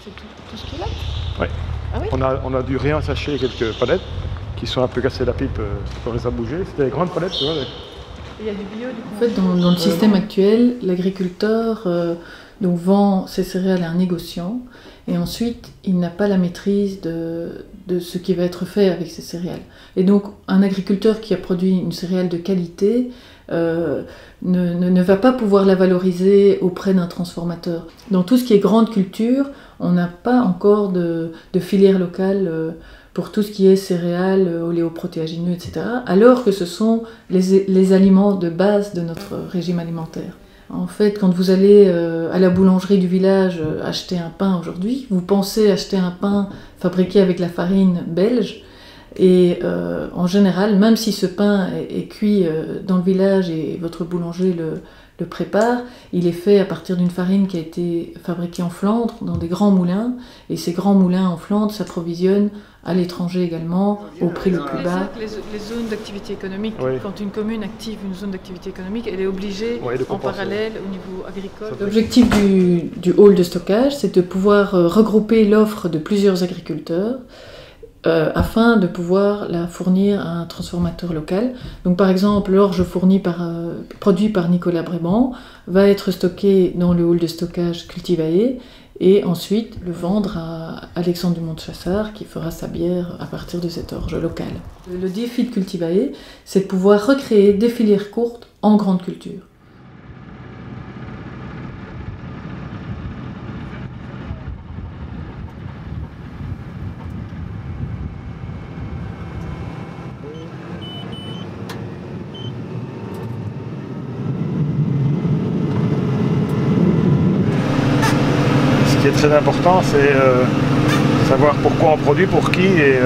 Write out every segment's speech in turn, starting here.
C'est tout ce qu'il a? Oui. Ah oui. On a dû réensacher quelques palettes qui sont un peu cassées la pipe, on les a bougées. C'était des grandes palettes, tu vois. Il y a du bio du coup. En fait, dans le système actuel, l'agriculteur donc vend ses céréales à un négociant et ensuite il n'a pas la maîtrise de ce qui va être fait avec ces céréales. Et donc un agriculteur qui a produit une céréale de qualité ne va pas pouvoir la valoriser auprès d'un transformateur. Dans tout ce qui est grande culture, on n'a pas encore de filière locale pour tout ce qui est céréales, oléoprotéagineux, etc. Alors que ce sont les aliments de base de notre régime alimentaire. En fait, quand vous allez à la boulangerie du village acheter un pain aujourd'hui, vous pensez acheter un pain fabriqué avec la farine belge. Et en général, même si ce pain est cuit dans le village et votre boulanger le prépare, il est fait à partir d'une farine qui a été fabriquée en Flandre, dans des grands moulins. Et ces grands moulins en Flandre s'approvisionnent à l'étranger également, au prix le plus bas. Les zones d'activité économique, oui. Quand une commune active une zone d'activité économique, elle est obligée en parallèle au niveau agricole. L'objectif du hall de stockage, c'est de pouvoir regrouper l'offre de plusieurs agriculteurs afin de pouvoir la fournir à un transformateur local. Donc par exemple, l'orge produit par Nicolas Bréban va être stocké dans le hall de stockage Cultivae et ensuite le vendre à Alexandre Dumont de Chassard qui fera sa bière à partir de cette orge locale. Le défi de Cultivae, c'est de pouvoir recréer des filières courtes en grande culture. Ce qui est très important, c'est savoir pourquoi on produit, pour qui, et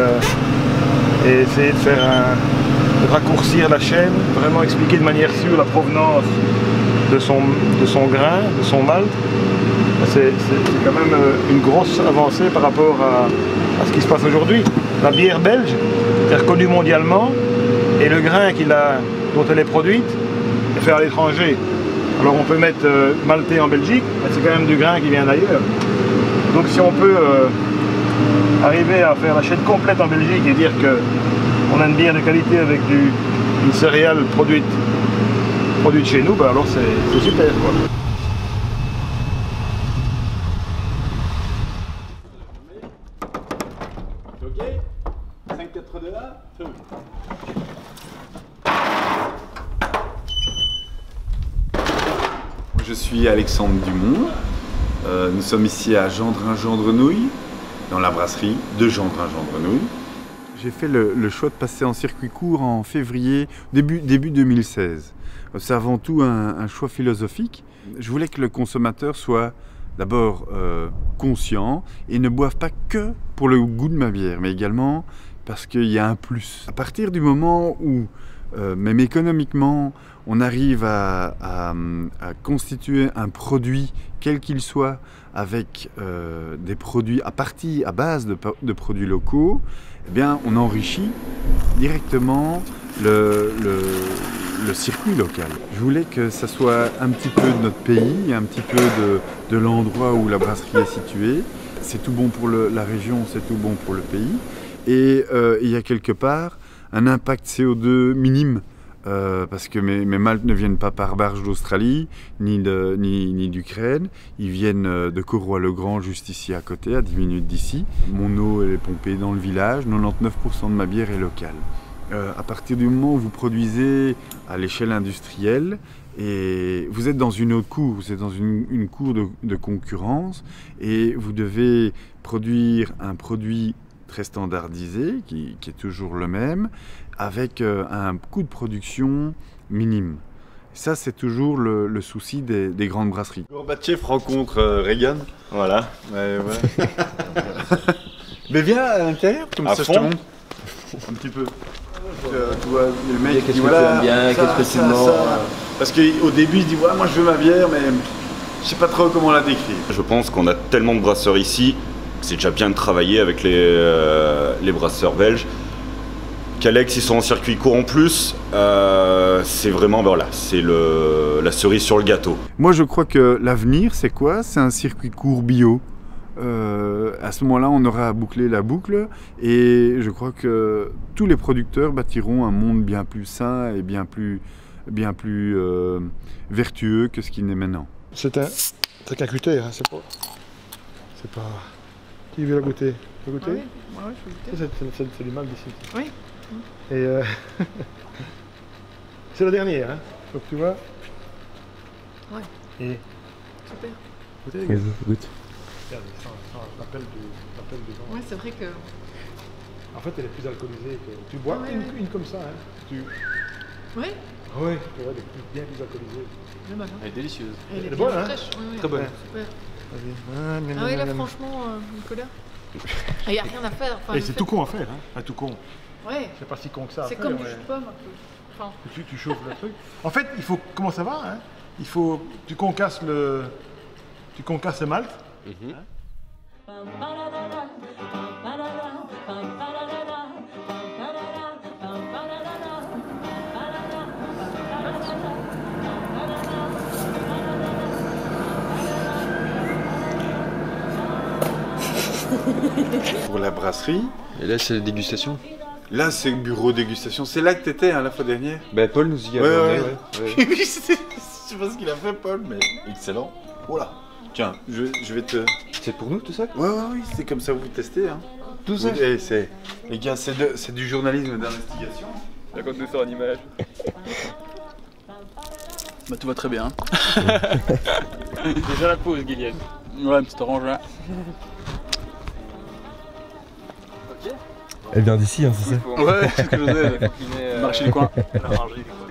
essayer de raccourcir la chaîne, vraiment expliquer de manière sûre la provenance de son grain, de son malt. C'est quand même une grosse avancée par rapport à ce qui se passe aujourd'hui. La bière belge est reconnue mondialement et le grain dont elle est produite est fait à l'étranger. Alors on peut mettre maltais en Belgique, mais c'est quand même du grain qui vient d'ailleurs. Donc si on peut arriver à faire la chaîne complète en Belgique et dire qu'on a une bière de qualité avec une céréale produite chez nous, alors c'est super quoi. Ok, 5, 4, 2, 1, feu. Je suis Alexandre Dumont. Nous sommes ici à Gendrin-Gendrenouille, dans la brasserie de Gendrin-Gendrenouille. J'ai fait le choix de passer en circuit court en février, début 2016. C'est avant tout un choix philosophique. Je voulais que le consommateur soit d'abord conscient et ne boive pas que pour le goût de ma bière, mais également parce qu'il y a un plus. À partir du moment où, même économiquement, on arrive à constituer un produit, quel qu'il soit, avec des produits à base de produits locaux, eh bien, on enrichit directement le circuit local. Je voulais que ça soit un petit peu de notre pays, un petit peu de l'endroit où la brasserie est située. C'est tout bon pour la région, c'est tout bon pour le pays. Et il y a quelque part un impact CO2 minime. Parce que mes maltes ne viennent pas par barge d'Australie, ni d'Ukraine. Ils viennent de Cauroy-le-Grand, juste ici à côté, à 10 minutes d'ici. Mon eau elle est pompée dans le village, 99% de ma bière est locale. À partir du moment où vous produisez à l'échelle industrielle, et vous êtes dans une autre cour, vous êtes dans une cour de concurrence, et vous devez produire un produit très standardisé, qui est toujours le même, avec un coût de production minime. Ça, c'est toujours le souci des grandes brasseries. Gorbatchev rencontre Reagan. Voilà. Ouais. Mais viens à l'intérieur, comme ça je te montre. Un petit peu. Tu vois, le mec qui dit voilà, qu'est-ce que tu manges. Parce qu'au début, il se dit voilà, moi je veux ma bière, mais je sais pas trop comment la décrire. Je pense qu'on a tellement de brasseurs ici, c'est déjà bien de travailler avec les brasseurs belges. Qu'Alex ils sont en circuit court en plus, c'est vraiment voilà, c'est la cerise sur le gâteau. Moi je crois que l'avenir c'est quoi? C'est un circuit court bio. à ce moment-là, on aura bouclé la boucle et je crois que tous les producteurs bâtiront un monde bien plus sain et bien plus vertueux que ce qu'il n'est maintenant. C'est qu'un cutter, hein, c'est pas... Qui veut la goûter? Tu veux goûter? Oui, je peux goûter. C'est du mal d'ici. Oui. Et c'est la dernière, hein. Donc tu vois. Ouais. Et... Super. Goûtez, Vas-y, goûte. regardez, sans l'appel de vent. Ouais, c'est vrai que... En fait, elle est plus alcoolisée que... Tu bois une comme ça, hein. Oui. Oui, tu vois, elle est bien plus alcoolisée. Elle est délicieuse. Elle est Elle est bien bonne, hein? fraîche. Oui, Très bonne. Super. Vas-y. Ah oui, là, franchement, Nicolas, il n'y a rien à faire. Enfin, Et c'est tout con à faire, hein. Enfin, tout con. Ouais. C'est pas si con que ça à C'est faire, comme du ouais. jus de pomme, un peu. Enfin, Tu chauffes le truc. En fait, il faut... Comment ça va, hein? Il faut... Tu concasses le malt. Pour la brasserie, Et là, c'est la dégustation. là c'est le bureau dégustation. C'est là que t'étais hein, la fois dernière. Bah, Paul nous y a Ouais. ouais. Oui, je sais pas ce qu'il a fait, Paul, mais excellent. Voilà. Tiens, je vais te... C'est pour nous tout ça? Oui, c'est comme ça que vous testez. Hein. Tout ça? Les gars, c'est du journalisme d'investigation. Là, quand nous sort une image. Bah tout va très bien. Déjà la pause, Guilhem. Ouais, un petit orange là. Ok. Elle vient d'ici, hein, c'est ça? Ouais, c'est ce que je disais. Marché du coin. La rangée, quoi.